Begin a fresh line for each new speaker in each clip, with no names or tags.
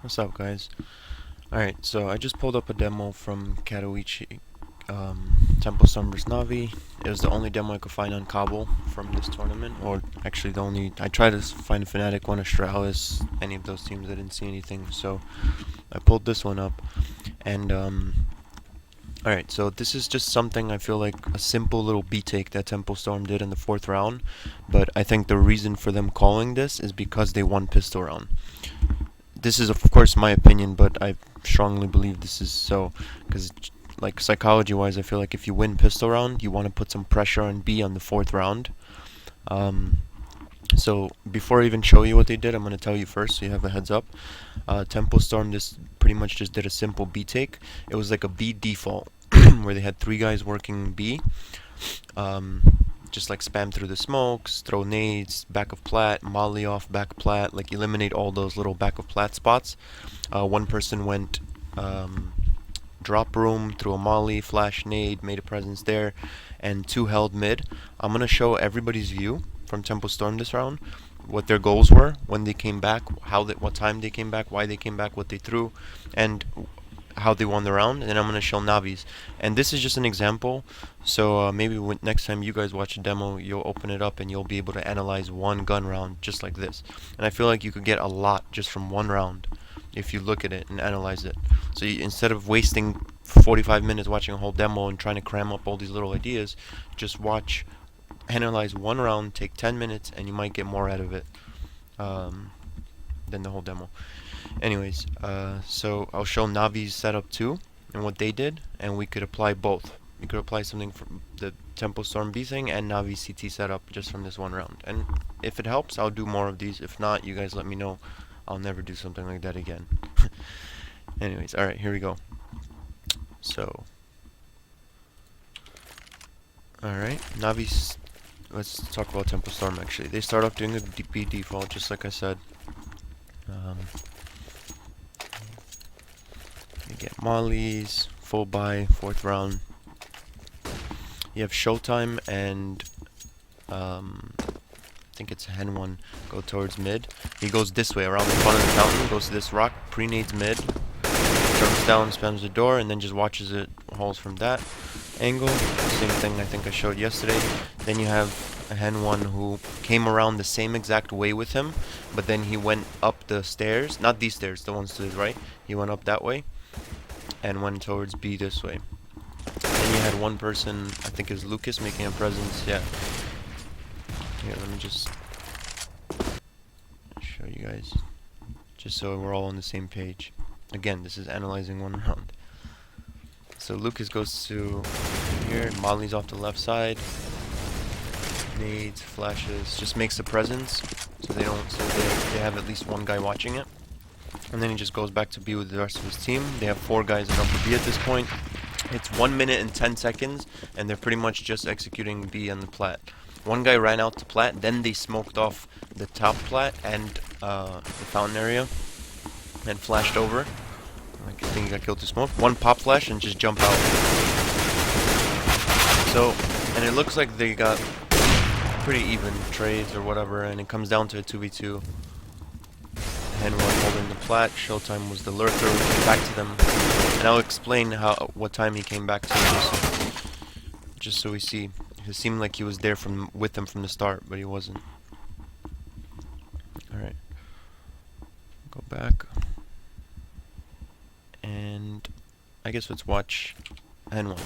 What's up, guys? Alright, so I just pulled up a demo from Katowice, Temple Storm vs Navi. It was the only demo I could find on Kabul from this tournament, or actually the only. I tried to find Fnatic, one Astralis, any of those teams. I didn't see anything, so I pulled this one up. And alright, so this is just something I feel like a simple little B take that Temple Storm did in the fourth round, but I think the reason for them calling this is because they won pistol round. This is of course my opinion, but I strongly believe this is so, because like psychology wise, I feel like if you win pistol round, you want to put some pressure on B on the fourth round. um, so before I even show you what they did, I'm going to tell you first so you have a heads up. Temple Storm just pretty much just did a simple B take. It was like a B default where they had three guys working B. um, just like spam through the smokes, throw nades, back of plat, molly off back plat, like eliminate all those little back of plat spots. One person went drop room, threw a molly, flash nade, made a presence there, and two held mid. I'm gonna show everybody's view from Temple Storm this round, what their goals were when they came back, what time they came back, why they came back, what they threw, and how they won the round. And then I'm going to show Navi's. And this is just an example, so maybe next time you guys watch a demo, you'll open it up and you'll be able to analyze one gun round just like this. And I feel like you could get a lot just from one round if you look at it and analyze it. So instead of wasting 45 minutes watching a whole demo and trying to cram up all these little ideas, just analyze one round, take 10 minutes, and you might get more out of it than the whole demo. Anyways, so I'll show Navi's setup too and what they did, and we could apply both. You could apply something from the Temple Storm B thing and Navi CT setup just from this one round. And if it helps, I'll do more of these. If not, you guys let me know. I'll never do something like that again. Anyways, alright, here we go. So, alright, Navi's. Let's talk about Temple Storm actually. They start off doing a B default, just like I said. You get mollies, full buy, fourth round. You have Showtime and I think it's Hen one go towards mid. He goes this way around the front of the fountain, goes to this rock, pre-nades mid, jumps down, spams the door, and then just watches it hauls from that angle. Same thing I think I showed yesterday. Then you have a Hen one who came around the same exact way with him, but then he went up the stairs, not these stairs, the ones to his right. He went up that way and went towards B this way. Then you had one person, I think is Lucas, making a presence. Yeah. Here, let me just show you guys, just so we're all on the same page. Again, this is analyzing one round. So Lucas goes to here, Molly's off the left side, nades, flashes, just makes a presence, so they have at least one guy watching it. And then he just goes back to B with the rest of his team. They have 4 guys in upper B at this point. It's 1 minute and 10 seconds, and they're pretty much just executing B on the plat. One guy ran out to plat, then they smoked off the top plat and the fountain area, and flashed over. I think he got killed to smoke. One pop flash and just jump out. So, and it looks like they got pretty even trades or whatever, and it comes down to a 2v2. Hen one holding the plat, Showtime was the lurker, we came back to them. And I'll explain what time he came back to just so we see. It seemed like he was there with them from the start, but he wasn't. Alright. Go back. And I guess let's watch N1.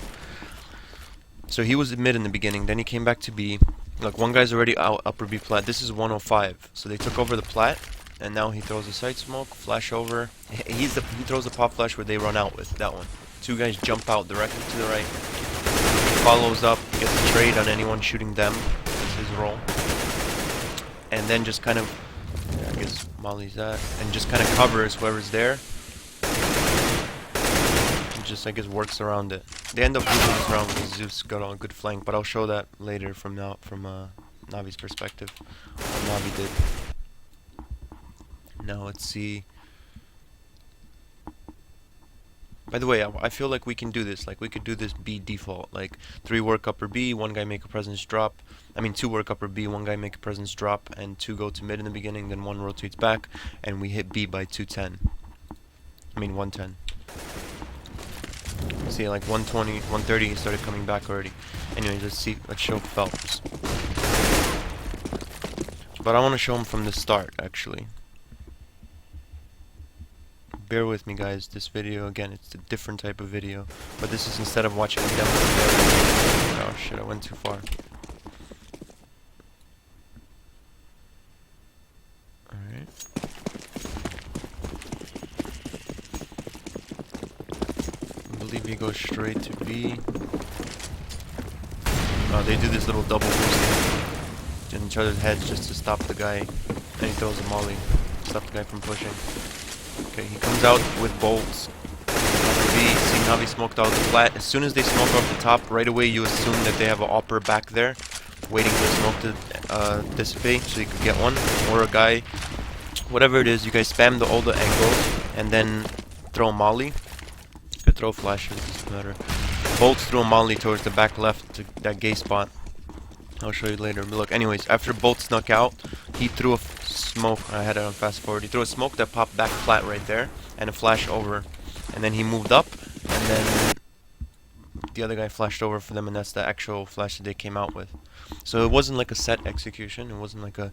So he was mid in the beginning, then he came back to B. Look, one guy's already out upper B plat. This is 105. So they took over the plat, and now he throws a sight smoke, flash over. He throws a pop flash where they run out with that one. 2 guys jump out directly to the right. Follows up, gets a trade on anyone shooting them. That's his role. And then just kind of, yeah, I guess Molly's that, and just kind of covers whoever's there. And just, I guess, works around it. They end up losing this round because Zeus got on a good flank, but I'll show that later from Navi's perspective. What Navi did. Now let's see. By the way, I feel like we can do this. Like, we could do this B default. Like, 3 work upper B, 1 guy make a presence drop. 2 work upper B, 1 guy make a presence drop, and 2 go to mid in the beginning, then 1 rotates back, and we hit B by 210. I mean 110. See, like 120, 130, he started coming back already. Anyways, let's show Phelps. But I want to show him from the start, actually. Bear with me, guys. This video, again, it's a different type of video. But this is instead of watching a demo. Oh shit, I went too far. Alright. I believe he goes straight to B. They do this little double boost in each other's heads just to stop the guy. And he throws a molly. Stop the guy from pushing. Okay, he comes out with bolts. See Navi smoked out the flat. As soon as they smoke off the top, right away you assume that they have an opper back there, waiting for smoke to dissipate so you could get one. Or a guy, whatever it is, you guys spam all the angles and then throw a molly. You could throw flashes, doesn't matter. Bolts through a molly towards the back left to that gay spot. I'll show you later. But look, anyways, after Bolt snuck out, he threw a smoke. I had it on fast forward. He threw a smoke that popped back flat right there, and a flash over. And then he moved up, and then the other guy flashed over for them, and that's the actual flash that they came out with. So it wasn't like a set execution. It wasn't like a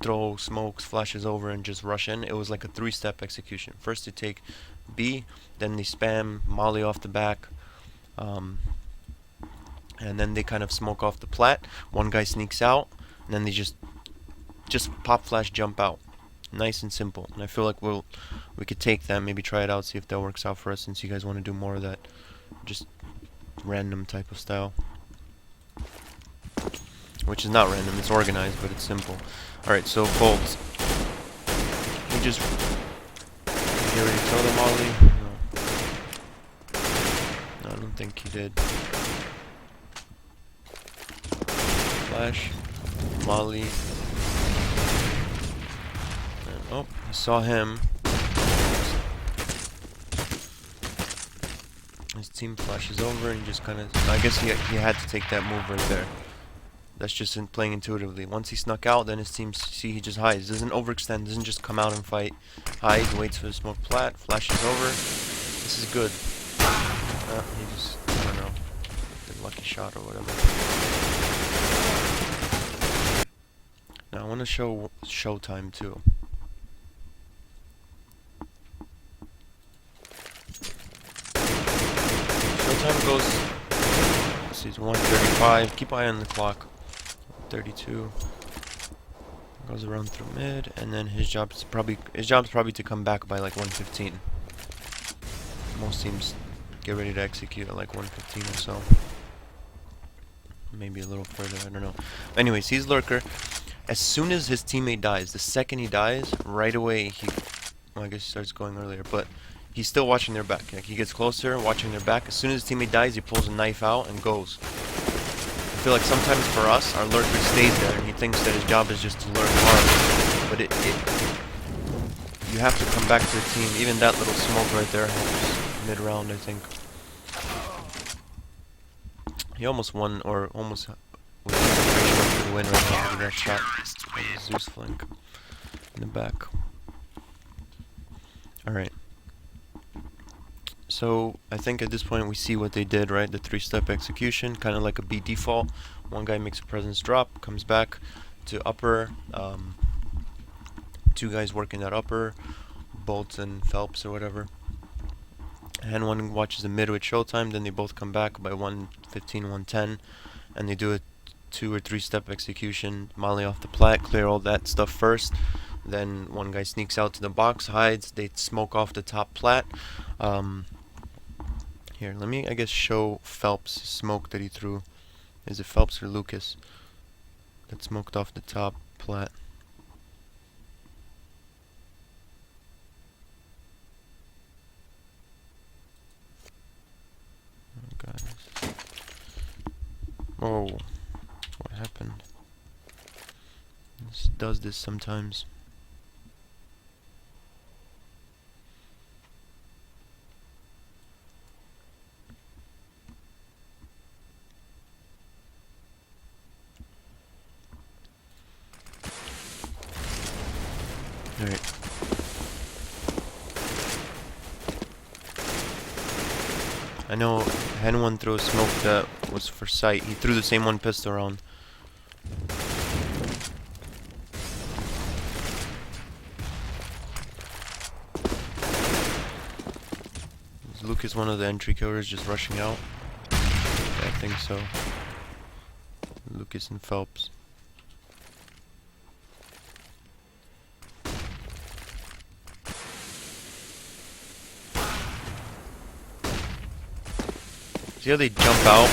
throw smokes, flashes over, and just rush in. It was like a three-step execution. First they take B, then they spam molly off the back, and then they kind of smoke off the plat. One guy sneaks out, and then they just pop flash jump out. Nice and simple. And I feel like we could take that, maybe try it out, see if that works out for us, since you guys want to do more of that just random type of style. Which is not random, it's organized, but it's simple. Alright, so bolts. He just he already throw the molly? No, I don't think he did. Flash, molly. And, oh, he saw him. His team flashes over and just kind of. I guess he had to take that move right there. That's just playing intuitively. Once he snuck out, then his team see he just hides. Doesn't overextend. Doesn't just come out and fight. Hides, waits for the smoke plat, flashes over. This is good. He just, I don't know, did a lucky shot or whatever. Now I want to show showtime too. Showtime goes. Let's see, it's 1:35. Keep eye on the clock. 32. Goes around through mid, and then his job's probably to come back by like 1:15. Most teams get ready to execute at like 1:15 or so. Maybe a little further, I don't know. Anyways, he's lurker. As soon as his teammate dies, the second he dies, right away well, I guess he starts going earlier, but he's still watching their back. Like, he gets closer, watching their back. As soon as his teammate dies, he pulls a knife out and goes. I feel like sometimes for us, our lurker stays there, and he thinks that his job is just to lurk hard. But you have to come back to the team. Even that little smoke right there helps mid-round, I think. He almost won, or almost was the win right now with that shot. Zeus flank in the back. Alright. So, I think at this point we see what they did, right? The three-step execution, kind of like a B default. One guy makes a presence drop, comes back to upper. Two guys working that upper, Bolt and Phelps or whatever. And one watches the mid with showtime, then they both come back by 1:15, 1:10, and they do a 2 or 3 step execution, molly off the plat, clear all that stuff first. Then one guy sneaks out to the box, hides, they smoke off the top plat. Here, let me, I guess, show Phelps' smoke that he threw. Is it Phelps or Lucas that smoked off the top plat? Oh, guys. Oh, what happened? This does this sometimes. Alright. I know Hen 1 throws smoke that was for sight. He threw the same one pistol round. Is Lucas one of the entry killers just rushing out? Yeah, I think so. Lucas and Phelps. See how they jump out?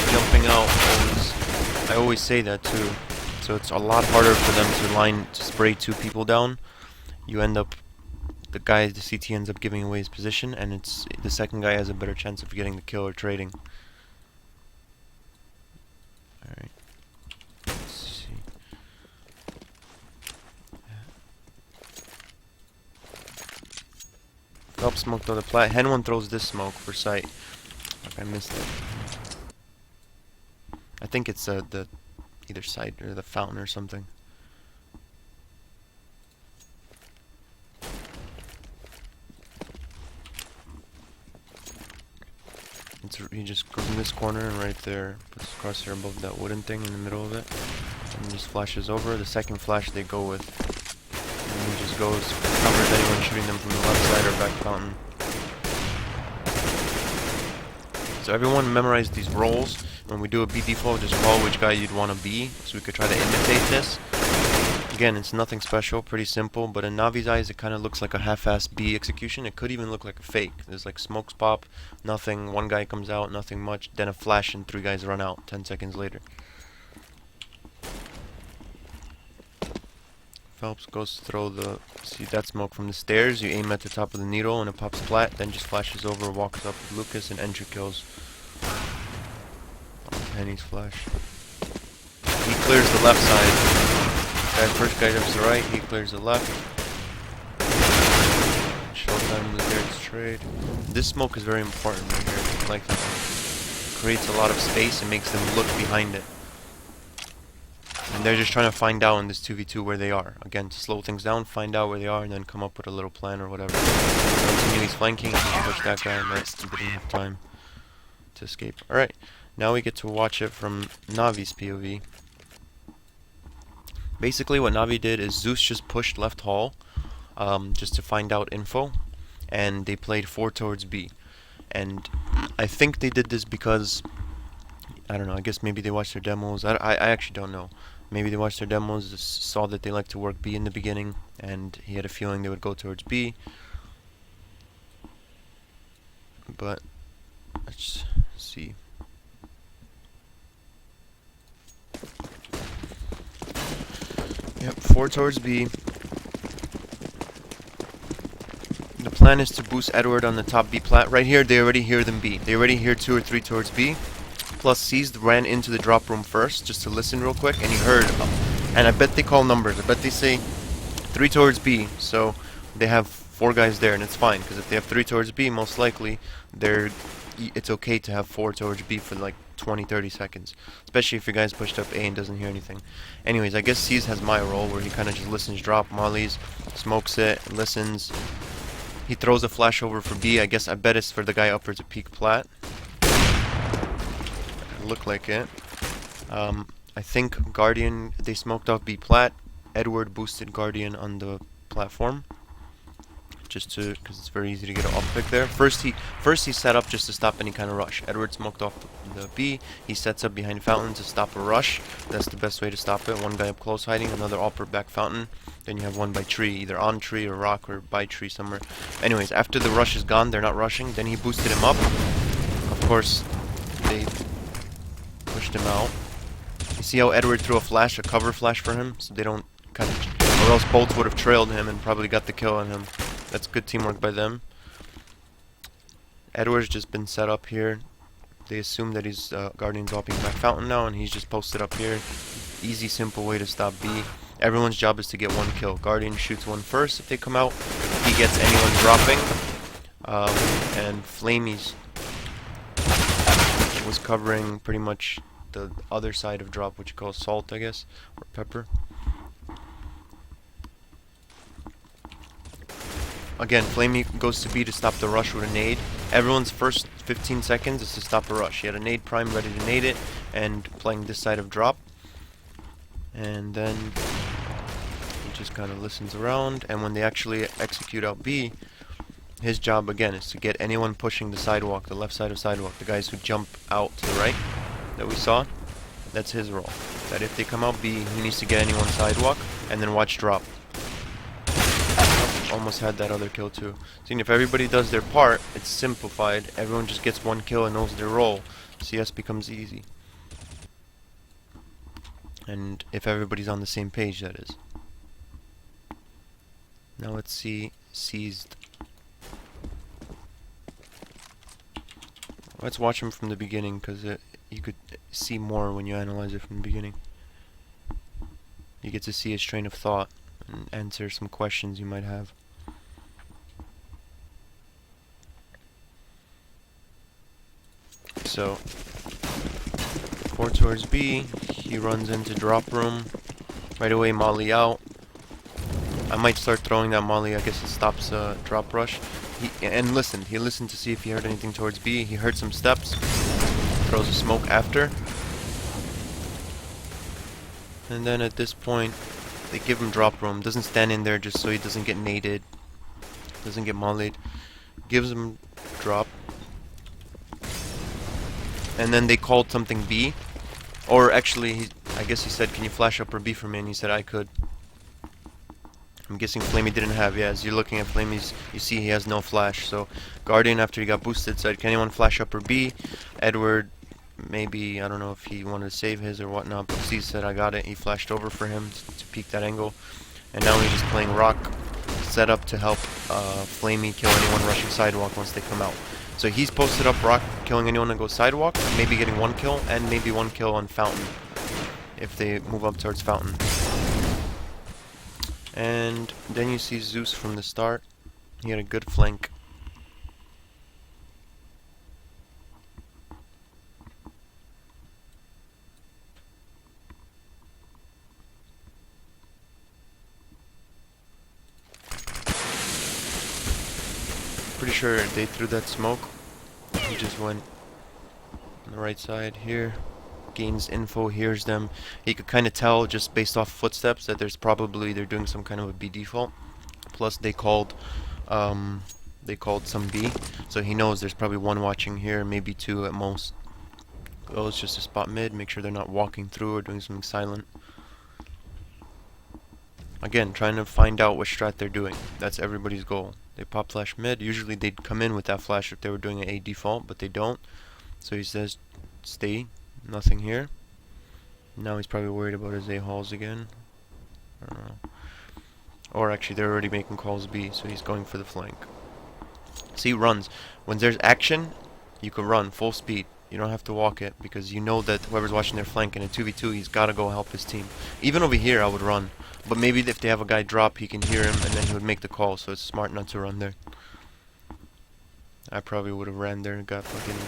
Jumping out I always say that too. So it's a lot harder for them to spray two people down. You end up, the CT ends up giving away his position, and it's the second guy has a better chance of getting the kill or trading. Alright. Let's see. Phelps smoked on the plat. Hen 1 throws this smoke for sight. Like I missed it. I think it's the either side or the fountain or something. He just goes in this corner and right there, puts his crosshair above that wooden thing in the middle of it, and just flashes over. The second flash they go with, and he just goes, covers anyone shooting them from the left side or back fountain. So everyone memorize these roles. When we do a B default, just call which guy you'd want to be, so we could try to imitate this. Again, it's nothing special, pretty simple, but in Navi's eyes it kind of looks like a half-assed B execution. It could even look like a fake. There's like smokes pop, nothing, one guy comes out, nothing much, then a flash and 3 guys run out 10 seconds later. Phelps goes to throw the, see that smoke from the stairs, you aim at the top of the needle and it pops flat, then just flashes over, walks up with Lucas and entry kills. Penny's flash. He clears the left side. First guy jumps to the right, he clears the left. Showtime was there to trade. This smoke is very important right here. Like that one. Creates a lot of space and makes them look behind it. And they're just trying to find out in this 2v2 where they are. Again, to slow things down, find out where they are, and then come up with a little plan or whatever. Continue, he's flanking, he can push that guy, and that's didn't have time to escape. Alright, now we get to watch it from Navi's POV. Basically what Navi did is Zeus just pushed left hall just to find out info, and they played 4 towards B. And I think they did this because, I don't know, I guess maybe they watched their demos. I actually don't know. Maybe they watched their demos, saw that they like to work B in the beginning, and he had a feeling they would go towards B. But let's see. Yep, 4 towards B. The plan is to boost Edward on the top B plat. Right here, they already hear them B. They already hear 2 or 3 towards B. Plus, Seized ran into the drop room first, just to listen real quick, and he heard. And I bet they call numbers. I bet they say 3 towards B. So they have 4 guys there, and it's fine, because if they have 3 towards B, most likely it's okay to have 4 towards B for like 20-30 seconds, especially if your guy's pushed up A and doesn't hear anything. Anyways, I guess Seized has my role, where he kind of just listens, drop mollies, smokes it, listens. He throws a flash over for B. I bet it's for the guy upwards of peak plat. Look like it. I think Guardian, they smoked off B plat. Edward boosted Guardian on the platform, just to, because it's very easy to get an off pick there. First he set up just to stop any kind of rush. Edward smoked off the B. He sets up behind fountain to stop a rush. That's the best way to stop it. One guy up close hiding, another upper back fountain. Then you have one by tree, either on tree or rock or by tree somewhere. Anyways, after the rush is gone, they're not rushing. Then he boosted him up. Of course, they pushed him out. You see how Edward threw a flash, a cover flash for him, so they don't kind of, or else both would have trailed him and probably got the kill on him. That's good teamwork by them. Edward's just been set up here. They assume that he's Guardian's dropping back fountain now, and he's just posted up here. Easy, simple way to stop B. Everyone's job is to get 1 kill. Guardian shoots 1 first if they come out. He gets anyone dropping. And Flamey's was covering pretty much the other side of drop, which you call salt, I guess, or pepper. Again, Flamey goes to B to stop the rush with a nade. Everyone's first 15 seconds is to stop a rush. He had a nade prime ready to nade it and playing this side of drop. And then he just kind of listens around, and when they actually execute out B, his job again is to get anyone pushing the sidewalk, the left side of sidewalk, the guys who jump out to the right that we saw. That's his role. That if they come out B, he needs to get anyone sidewalk and then watch drop. Almost had that other kill too. Seeing if everybody does their part, it's simplified. Everyone just gets one kill and knows their role. CS becomes easy. And if everybody's on the same page, that is. Now let's see seized. Let's watch him from the beginning, because you could see more when you analyze it from the beginning. You get to see his train of thought and answer some questions you might have. So, 4 towards B, he runs into drop room, right away molly out. I might start throwing that molly, I guess it stops drop rush. And listened, he listened to see if he heard anything towards B, he heard some steps, throws a smoke after. And then at this point, they give him drop room, doesn't stand in there just so he doesn't get naded, doesn't get mollied, gives him drop. And then they called something B, or actually, I guess he said, can you flash up or B for me, and he said I could. I'm guessing Flamey didn't have, yeah, as you're looking at Flamey's, you see he has no flash, so Guardian, after he got boosted, said, can anyone flash up or B? Edward, maybe, I don't know if he wanted to save his or whatnot, but C said, I got it. He flashed over for him to peek that angle, and now he's just playing Rock, set up to help Flamey kill anyone rushing sidewalk once they come out. So he's posted up Rock, killing anyone that goes sidewalk, maybe getting 1 kill, and maybe 1 kill on Fountain, if they move up towards Fountain. And then you see Zeus from the start. He had a good flank. Pretty sure they threw that smoke. He just went on the right side here. Gains info, hears them. He could kind of tell just based off footsteps that there's probably they're doing some kind of a B default. Plus they called some B, so he knows there's probably 1 watching here, maybe 2 at most. Goes just to spot mid, make sure they're not walking through or doing something silent. Again, trying to find out what strat they're doing. That's everybody's goal. They pop flash mid. Usually they'd come in with that flash if they were doing an A default, but they don't. So he says, stay. Nothing here. Now he's probably worried about his A halls again. I don't know. Or actually, they're already making calls B, so he's going for the flank. See, runs. When there's action, you can run full speed. You don't have to walk it, because you know that whoever's watching their flank in a 2v2, he's got to go help his team. Even over here, I would run. But maybe if they have a guy drop, he can hear him, and then he would make the call, so it's smart not to run there. I probably would have ran there and got fucking...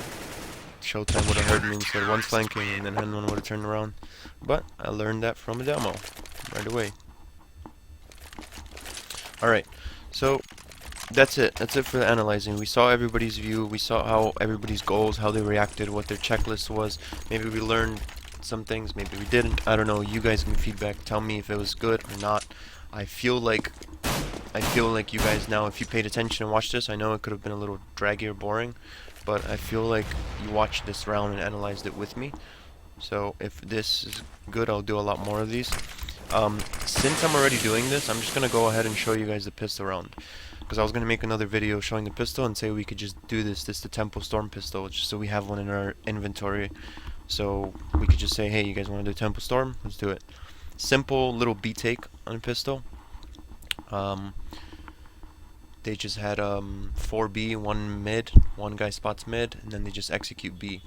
Showtime would have heard me and said 1 flanking, and then anyone would have turned around. But I learned that from a demo right away. Alright, so that's it. That's it for the analyzing. We saw everybody's view, we saw how everybody's goals, how they reacted, what their checklist was. Maybe we learned some things, maybe we didn't. I don't know. You guys can feedback. Tell me if it was good or not. I feel like you guys now, if you paid attention and watched this, I know it could have been a little draggy or boring, but I feel like you watched this round and analyzed it with me. So if this is good, I'll do a lot more of these. Since I'm already doing this, I'm just going to go ahead and show you guys the pistol round. Because I was going to make another video showing the pistol and say we could just do this. This is the Tempo Storm pistol, just so we have one in our inventory. So we could just say, hey, you guys want to do Tempo Storm? Let's do it. Simple little B take on a pistol. They just had 4B, 1 mid, 1 guy spots mid, and then they just execute B.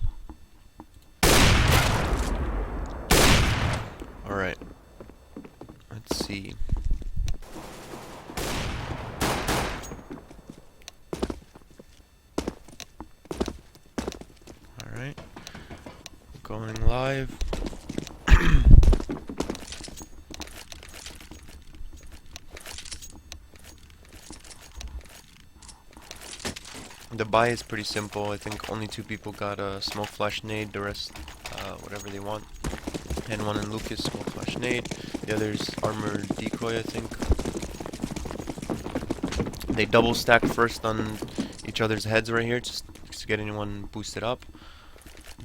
Alright. Let's see. Alright. Going live. The buy is pretty simple. I think only two people got a smoke flash nade. The rest, whatever they want. And one and Lucas smoke flash nade. The other's armor decoy, I think. They double stack first on each other's heads right here, just to get anyone boosted up.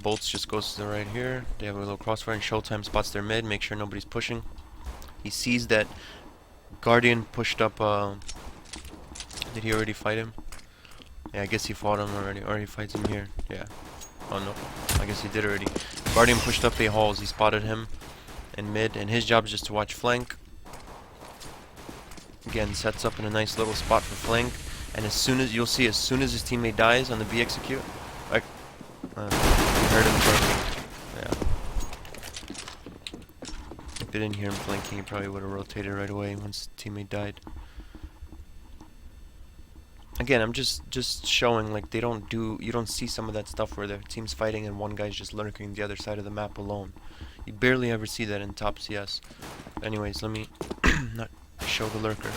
Bolts just goes to the right here. They have a little crossfire, and Showtime spots their mid, make sure nobody's pushing. He sees that Guardian pushed up. Did he already fight him? Yeah, I guess he fought him already. Or he fights him here. Yeah. Oh no. I guess he did already. Guardian pushed up A halls. He spotted him in mid, and his job is just to watch flank. Again, sets up in a nice little spot for flank. And as soon as you'll see, as soon as his teammate dies on the B execute, like, you heard him flanking. Yeah. If they didn't hear him flanking, he probably would have rotated right away once the teammate died. Again, I'm just showing, like, you don't see some of that stuff where the team's fighting and one guy's just lurking the other side of the map alone. You barely ever see that in top CS. Anyways, let me not show the lurker.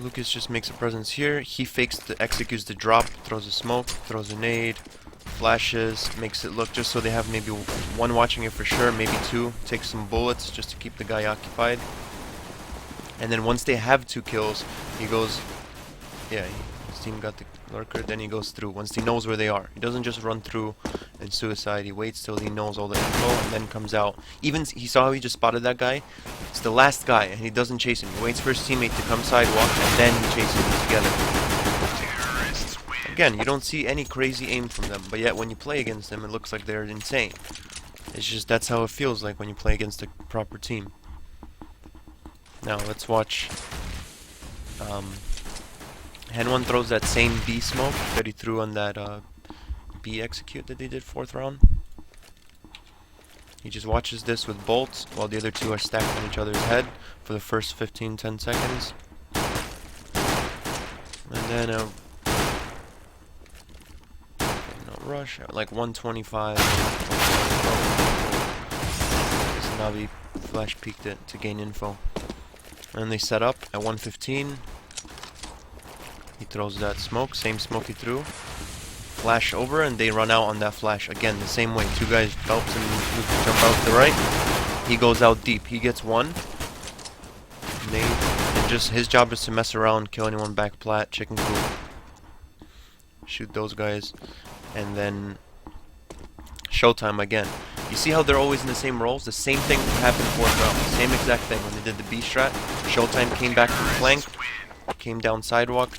Lucas just makes a presence here. He executes the drop, throws a smoke, throws a nade, flashes, makes it look just so they have maybe one watching it for sure, maybe two. Takes some bullets just to keep the guy occupied. And then once they have 2 kills, he goes, yeah, his team got the lurker, then he goes through once he knows where they are. He doesn't just run through and suicide, he waits till he knows all the info and then comes out. Even, he saw how he just spotted that guy? It's the last guy and he doesn't chase him. He waits for his teammate to come sidewalk and then he chases them together. Again, you don't see any crazy aim from them, but yet when you play against them, it looks like they're insane. It's just, that's how it feels like when you play against a proper team. Now let's watch. Hen1 throws that same B smoke that he threw on that B execute that they did 4th round. He just watches this with bolts while the other two are stacked on each other's head for the first 15-10 seconds. And then no rush at like 125. This navi flash peeked it to gain info. And they set up at 115. He throws that smoke, same smoke he threw. Flash over, and they run out on that flash. Again, the same way. 2 guys, Phelps and Luke, jump out to the right. He goes out deep. He gets 1. And just his job is to mess around, kill anyone back plat, chicken coop. Shoot those guys. And then Showtime again. You see how they're always in the same roles? The same thing happened 4th round. Same exact thing when they did the B strat. Showtime came back from flank, came down sidewalk,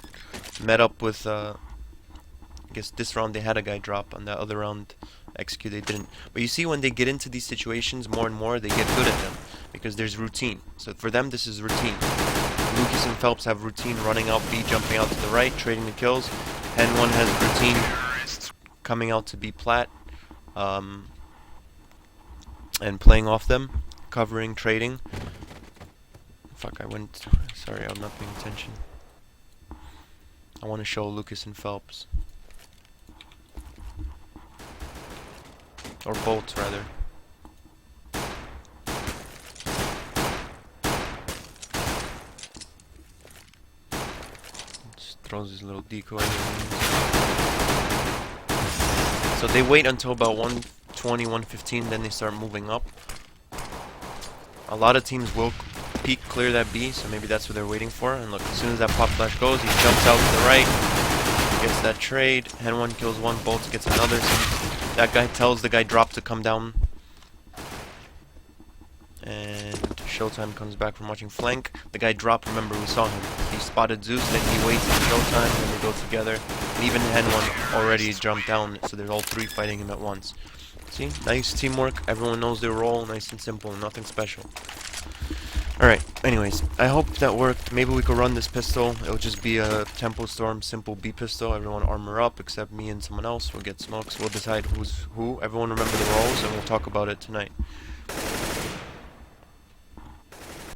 met up with, I guess this round they had a guy drop, on that other round, execute they didn't. But you see when they get into these situations more and more, they get good at them, because there's routine. So for them, this is routine. Lucas and Phelps have routine running out B, jumping out to the right, trading the kills. Hen1 has routine coming out to B plat. And playing off them, covering, trading. Fuck, sorry, I'm not paying attention. I want to show Lucas and Phelps. Or Bolts, rather. Just throws his little decoy. So they wait until about 120, 115, then they start moving up. A lot of teams will peek clear that B, so maybe that's what they're waiting for. And look, as soon as that pop flash goes, he jumps out to the right, gets that trade. Hen1 kills 1, Bolts gets another. That guy tells the guy drop to come down. And Showtime comes back from watching flank. The guy dropped, remember we saw him. He spotted Zeus, then he waits for Showtime, and they go together. And even Hen1 already jumped down, so there's all 3 fighting him at once. See? Nice teamwork, everyone knows their role, nice and simple, nothing special. Alright, anyways, I hope that worked. Maybe we could run this pistol. It'll just be a Tempo Storm simple B pistol. Everyone armor up except me and someone else. We'll get smokes. We'll decide who's who. Everyone remember the roles and we'll talk about it tonight.